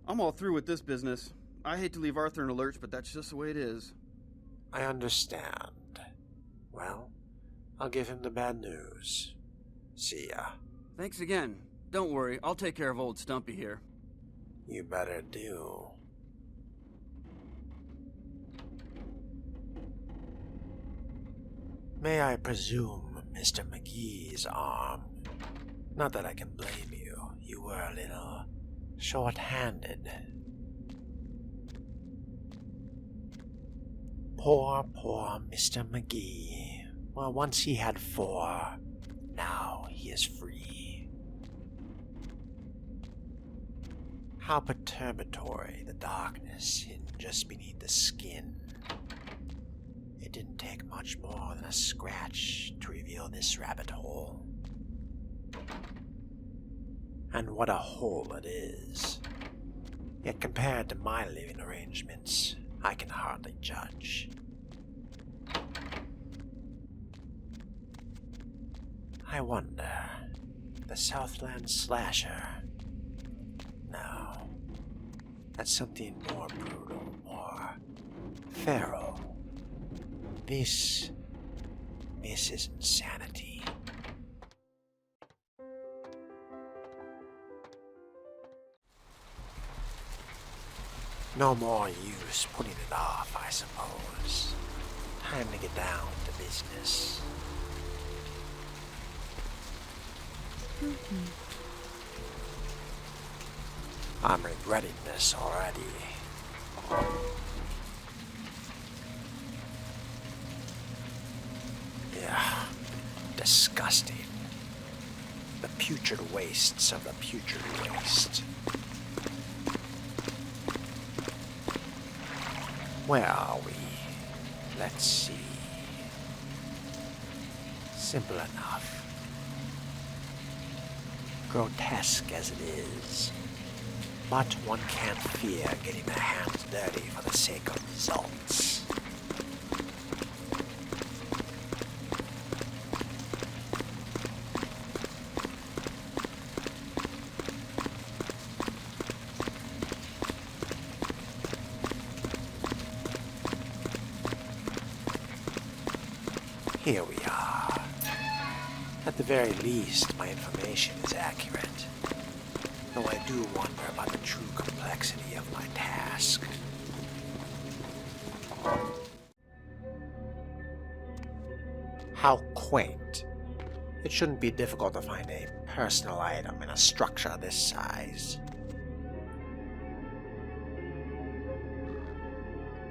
I'm all through with this business. I hate to leave Arthur in a lurch, but that's just the way it is. I understand. Well, I'll give him the bad news. See ya. Thanks again. Don't worry, I'll take care of old Stumpy here. You better do. May I presume Mr. McGee's arm? Not that I can blame you. You were a little short-handed. Poor Mr. McGee. Well, once he had 4, now he is free. How perturbatory the darkness hidden just beneath the skin. It didn't take much more than a scratch to reveal this rabbit hole. And what a hole it is. Yet compared to my living arrangements, I can hardly judge. I wonder, the Southland Slasher? No, that's something more brutal, more feral. This is insanity. No more use putting it off, I suppose. Time to get down to business. I'm regretting this already. Yeah, disgusting. The putrid wastes of the putrid waste. Where are we? Let's see. Simple enough. grotesque as it is. But one can't fear getting their hands dirty for the sake of results. Here we are. At the very least, my information is accurate. Though I do wonder about the true complexity of my task. How quaint. It shouldn't be difficult to find a personal item in a structure this size.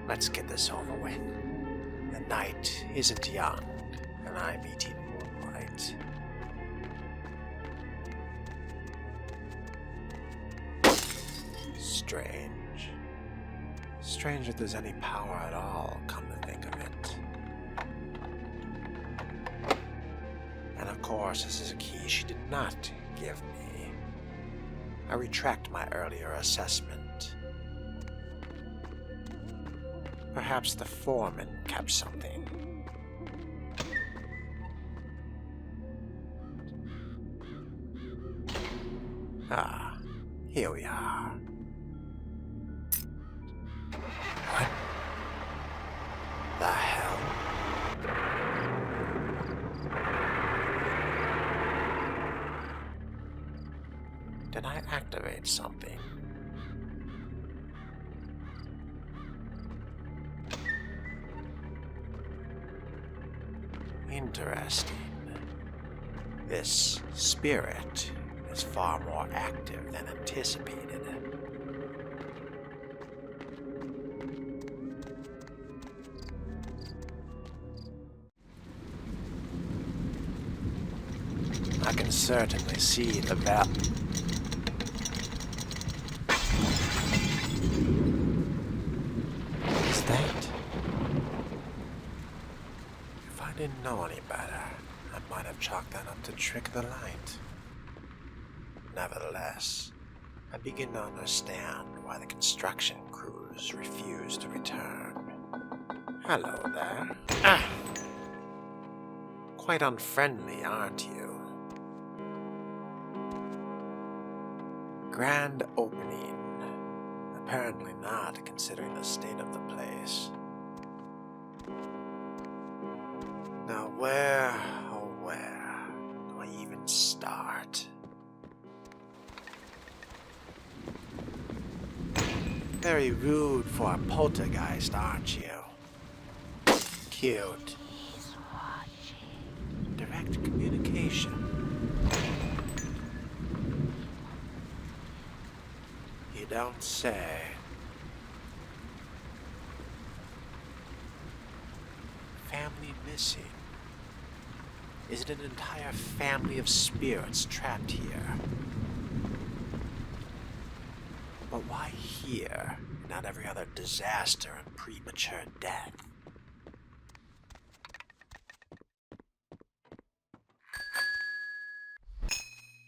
Let's get this over with. The night isn't young, and I'm eating moonlight. Strange. Strange that there's any power at all, come to think of it. And of course, this is a key she did not give me. I retract my earlier assessment. Perhaps the foreman kept something. Ah, here we are. What the hell? Did I activate something? Interesting. This spirit is far more active than anticipated. I can certainly see the Is that? If I didn't know any better, I might have chalked that up to trick of the light. Nevertheless, I begin to understand why the construction crews refuse to return. Hello there. Ah! Quite unfriendly, aren't you? Grand opening. Apparently not, considering the state of the place. Now where, oh where, do I even start? Very rude for a poltergeist, aren't you? Cute. He's watching. Direct communication. You don't say. Family missing. Is it an entire family of spirits trapped here? But why here, and not every other disaster and premature death?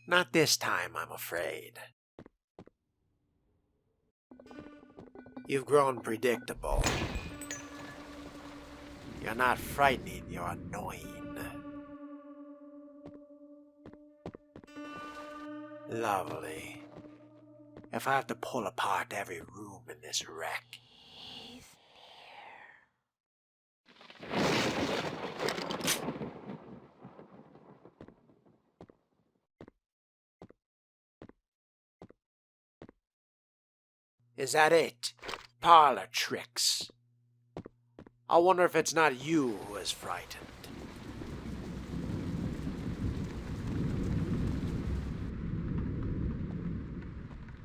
Not this time, I'm afraid. You've grown predictable. You're not frightening, you're annoying. Lovely. If I have to pull apart every room in this wreck. He's Is that it? Parlor tricks. I wonder if it's not you who is frightened.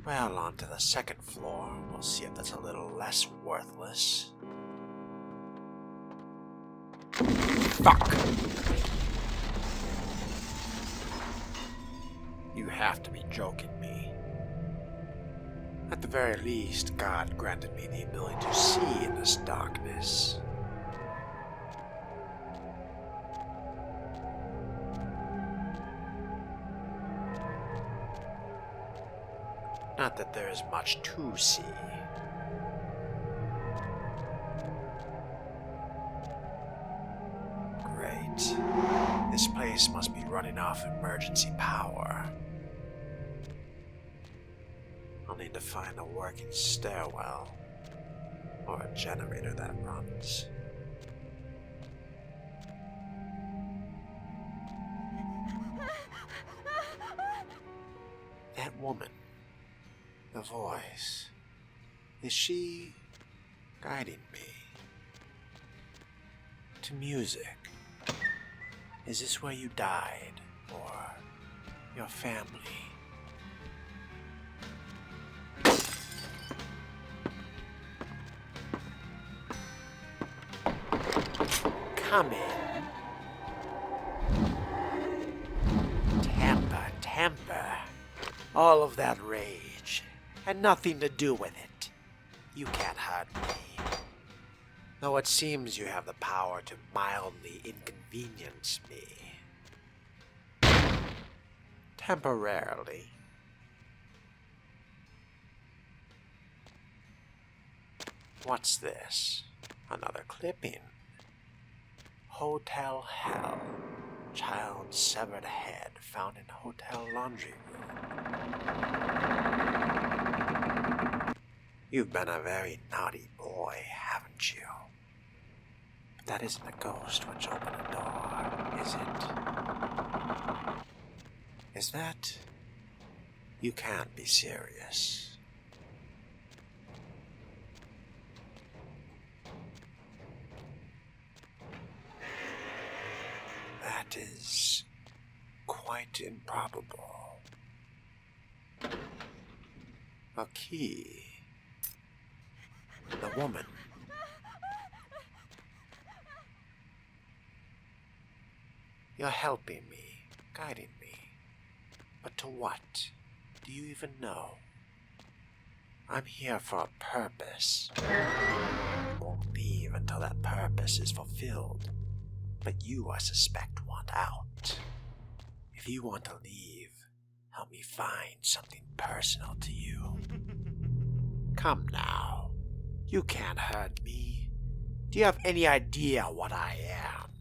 Well, on to the second floor. We'll see if that's a little less worthless. Fuck! You have to be joking me. At the very least, God granted me the ability to see in this darkness. Not that there is much to see. Great. This place must be running off emergency power. I'll need to find a working stairwell, or a generator that runs. That woman, the voice, is she guiding me to music? Is this where you died, or your family? Come in. Temper. All of that rage had nothing to do with it. You can't hurt me. Though it seems you have the power to mildly inconvenience me. Temporarily. What's this? Another clipping. Hotel Hell. Child's severed head found in hotel laundry room. You've been a very naughty boy, haven't you? But that isn't a ghost which opened a door, is it? Is that... You can't be serious. That is quite improbable. A key. The woman. You're helping me, guiding me. But to what? Do you even know? I'm here for a purpose. I won't leave until that purpose is fulfilled. But you, I suspect, want out. If you want to leave, help me find something personal to you. Come now. You can't hurt me. Do you have any idea what I am?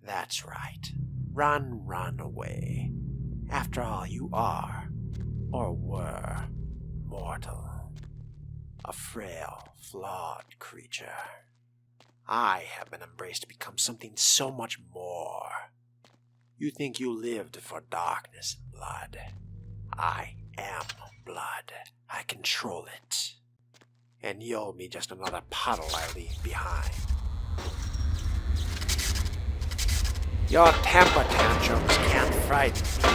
That's right. Run away. After all, you are, or were, mortal. A frail, flawed creature. I have been embraced to become something so much more. You think you lived for darkness and blood. I am blood. I control it. And you'll be just another puddle I leave behind. Your temper tantrums can't frighten me.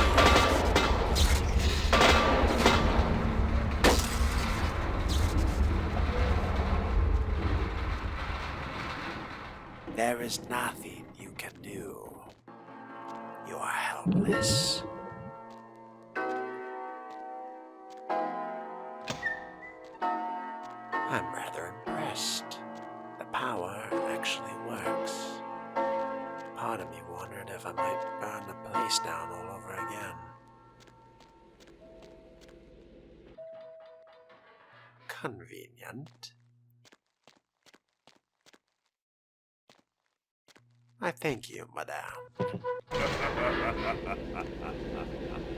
There is nothing you can do. You are helpless. I'm rather impressed. The power actually works. Part of me wondered if I might burn the place down all over again. Convenient. I thank you, madame.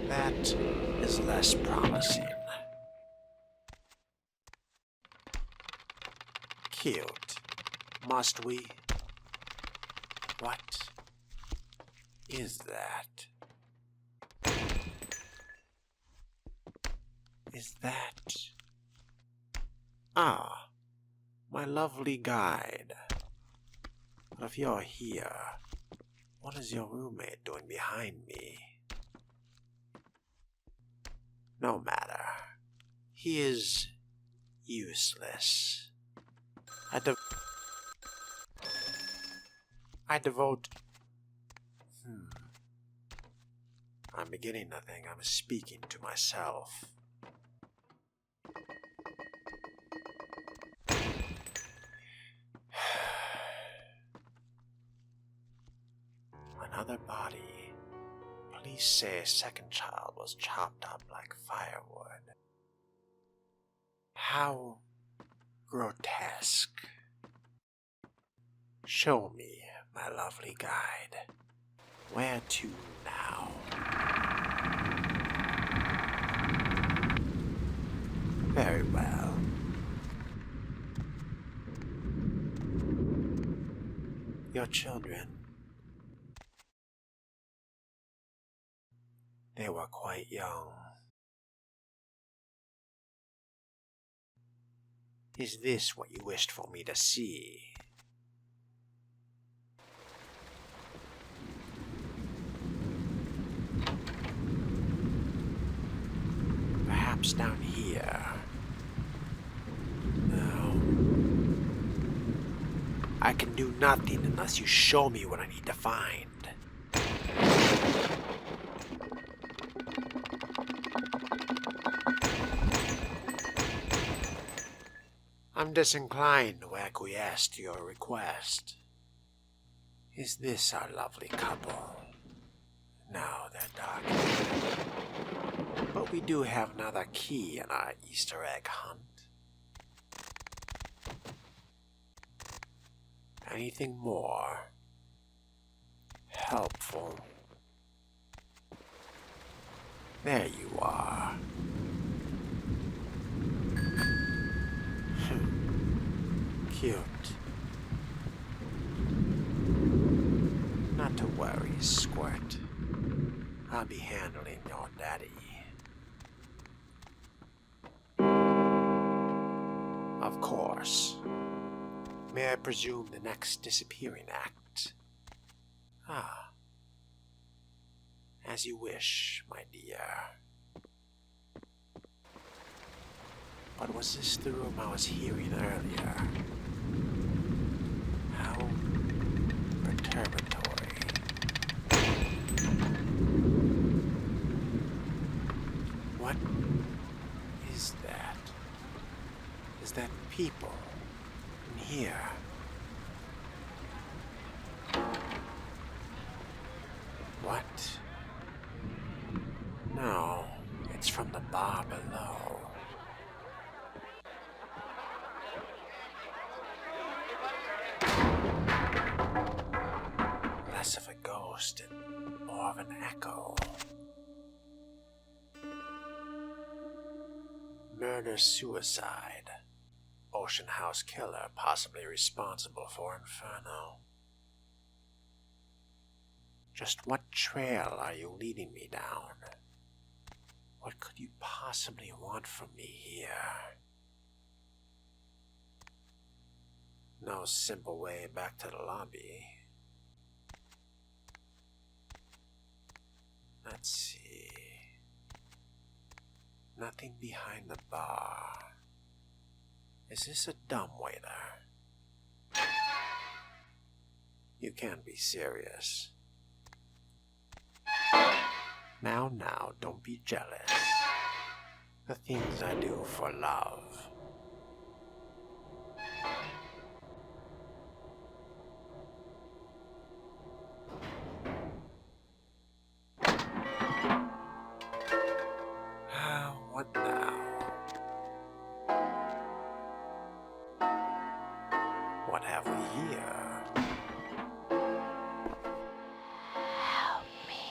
That is less promising. Cute. Must we? What is that? Is that... Ah, my lovely guide. But if you're here, what is your roommate doing behind me? No matter. He is useless. I devote... I'm beginning to think I'm speaking to myself. Another body Police say second child was chopped up like firewood. How grotesque. Show me, my lovely guide. Where to now? Very well. Your children, they were quite young. Is this what you wished for me to see? Perhaps down here. No. I can do nothing unless you show me what I need to find. I'm disinclined to acquiesce to your request. Is this our lovely couple? No, they're dark. But we do have another key in our Easter egg hunt. Anything more helpful? There you are. Cute. Not to worry, Squirt. I'll be handling your daddy. Of course. May I presume the next disappearing act? Ah. As you wish, my dear. But was this the room I was hearing earlier? How perturbatory. What is that? Is that people in here? What? No, it's from the bar below. Less of a ghost and more of an echo. Murder-suicide. Ocean House killer possibly responsible for Inferno. Just what trail are you leading me down? What could you possibly want from me here? No simple way back to the lobby. Let's see. Nothing behind the bar. Is this a dumbwaiter? You can't be serious. Now, don't be jealous. The things I do for love. What now? What have we here? Help me.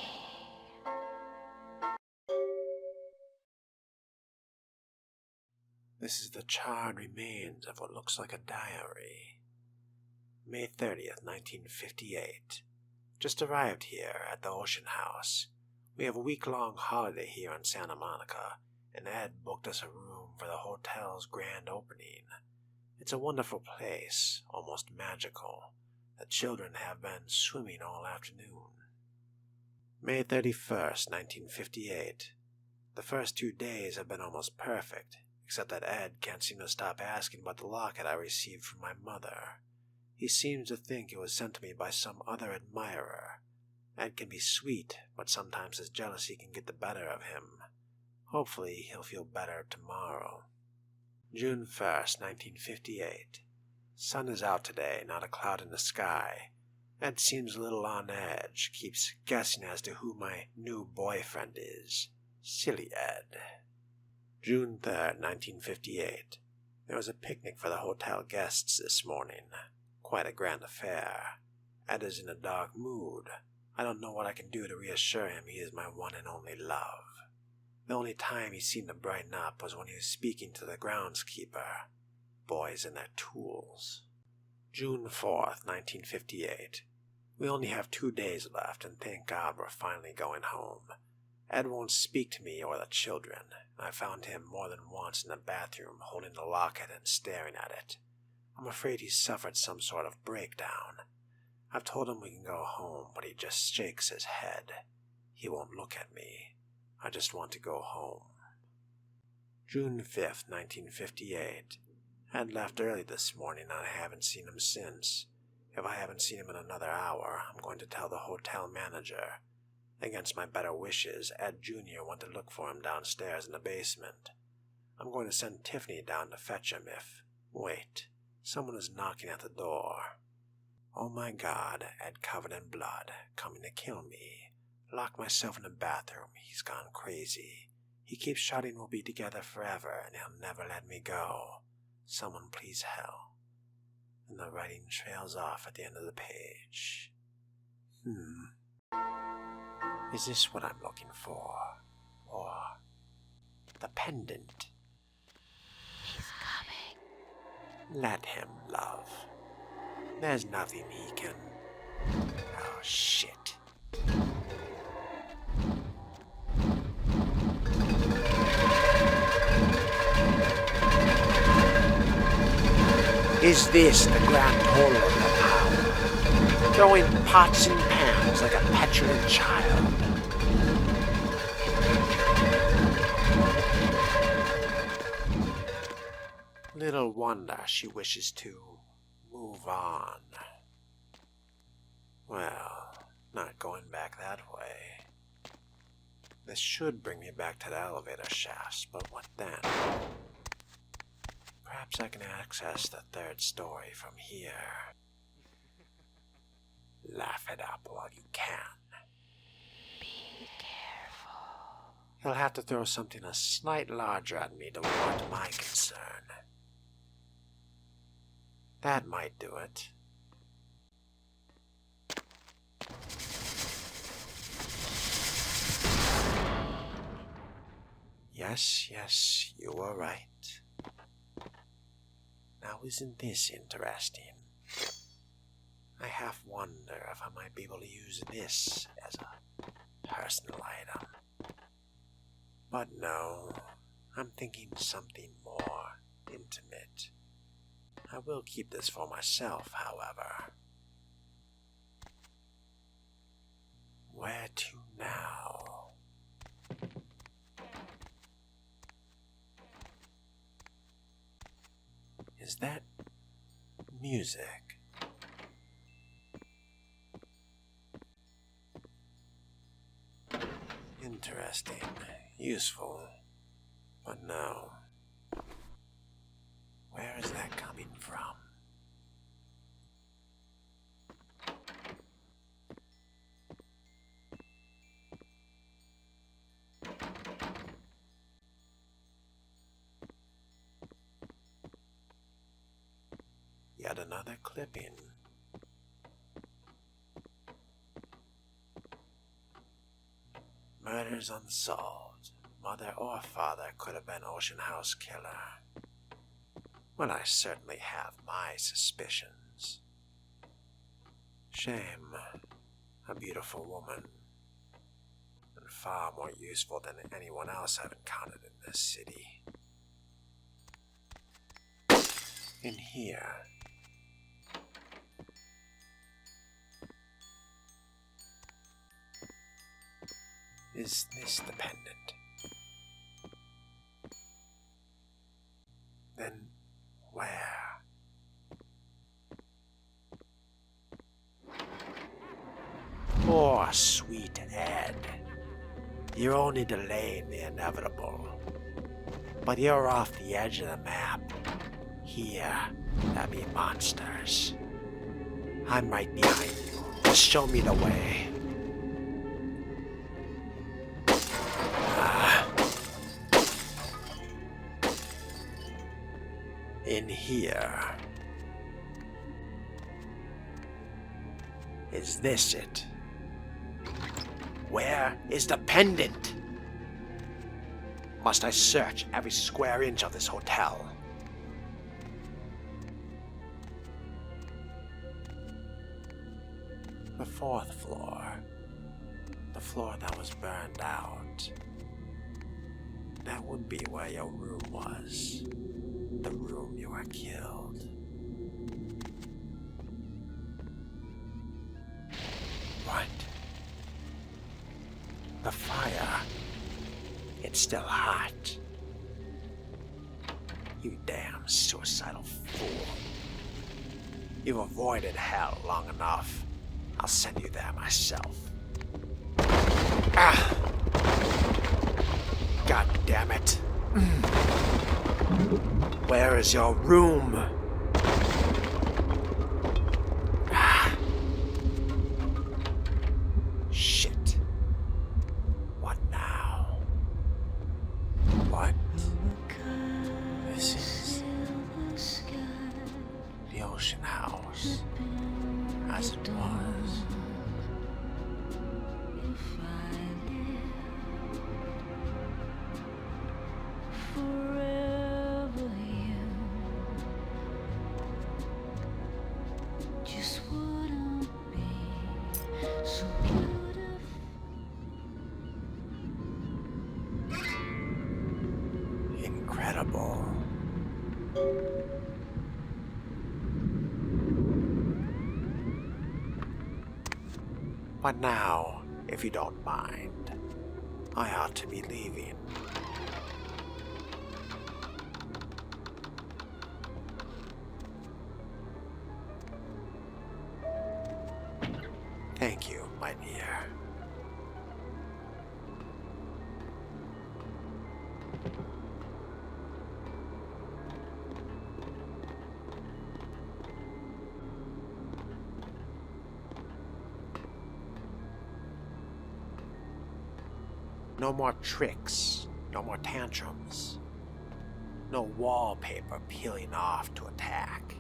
This is the charred remains of what looks like a diary. May 30th, 1958. Just arrived here at the Ocean House. We have a week-long holiday here in Santa Monica, and Ed booked us a room for the hotel's grand opening. It's a wonderful place, almost magical. The children have been swimming all afternoon. May 31st, 1958. The first 2 days have been almost perfect, except that Ed can't seem to stop asking about the locket I received from my mother. He seems to think it was sent to me by some other admirer. Ed can be sweet, but sometimes his jealousy can get the better of him. Hopefully he'll feel better tomorrow. June 1st, 1958. Sun is out today, not a cloud in the sky. Ed seems a little on edge, keeps guessing as to who my new boyfriend is. Silly Ed. June 3rd, 1958. There was a picnic for the hotel guests this morning. Quite a grand affair. Ed is in a dark mood. I don't know what I can do to reassure him he is my one and only love. The only time he seemed to brighten up was when he was speaking to the groundskeeper. Boys and their tools. June 4th, 1958. We only have 2 days left, and thank God we're finally going home. Ed won't speak to me or the children, and I found him more than once in the bathroom holding the locket and staring at it. I'm afraid he's suffered some sort of breakdown. I've told him we can go home, but he just shakes his head. He won't look at me. I just want to go home. June 5th, 1958. Ed left early this morning and I haven't seen him since. If I haven't seen him in another hour, I'm going to tell the hotel manager. Against my better wishes, Ed Jr. went to look for him downstairs in the basement. I'm going to send Tiffany down to fetch him if... Wait, someone is knocking at the door. Oh my God, Ed covered in blood, coming to kill me. Locked myself in the bathroom, he's gone crazy. He keeps shouting we'll be together forever and he'll never let me go. Someone please help. And the writing trails off at the end of the page. Is this what I'm looking for? Or the pendant? He's coming. Let him, love. There's nothing he can... Oh, shit. Is this the grand total of the power? Throwing pots and pans like a petulant child. Little wonder she wishes to move on. Well, not going back that way. This should bring me back to the elevator shafts, but what then? Perhaps I can access the third story from here. Laugh it up while you can. Be careful. He'll have to throw something a slight larger at me to warrant my concern. That might do it. Yes, you were right. Now isn't this interesting? I half wonder if I might be able to use this as a personal item. But no, I'm thinking something more intimate. I will keep this for myself, however. Where to now? Is that music? Interesting, useful, but no. Where is that coming from? Yet another clipping. Murders unsolved. Mother or father could have been Ocean House Killer. Well, I certainly have my suspicions. Shame. A beautiful woman. And far more useful than anyone else I've encountered in this city. In here. Is this the pendant? Then where? Poor sweet Ed. You're only delaying the inevitable. But you're off the edge of the map. Here, there be monsters. I'm right behind you. show me the way. In here. Is this it? Where is the pendant? Must I search every square inch of this hotel? The 4th floor. The floor that was burned out. That would be where your room was. The room you were killed. What? The fire. It's still hot. You damn suicidal fool. You've avoided hell long enough. I'll send you there myself. Ah! God damn it. Where is your room? Ah. Shit. What now? What? This is the ocean house, as it was. Incredible. But now, if you don't mind, I ought to be leaving. Thank you, my dear. No more tricks, no more tantrums. No wallpaper peeling off to attack.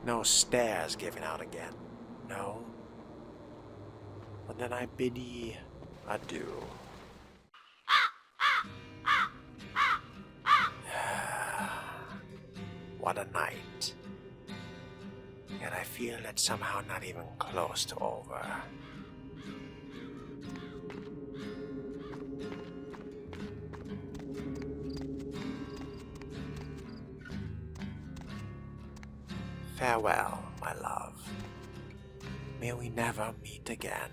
No stares giving out again, no? Well, then I bid ye adieu. What a night. And I feel that somehow not even close to over. Farewell, my love. May we never meet again.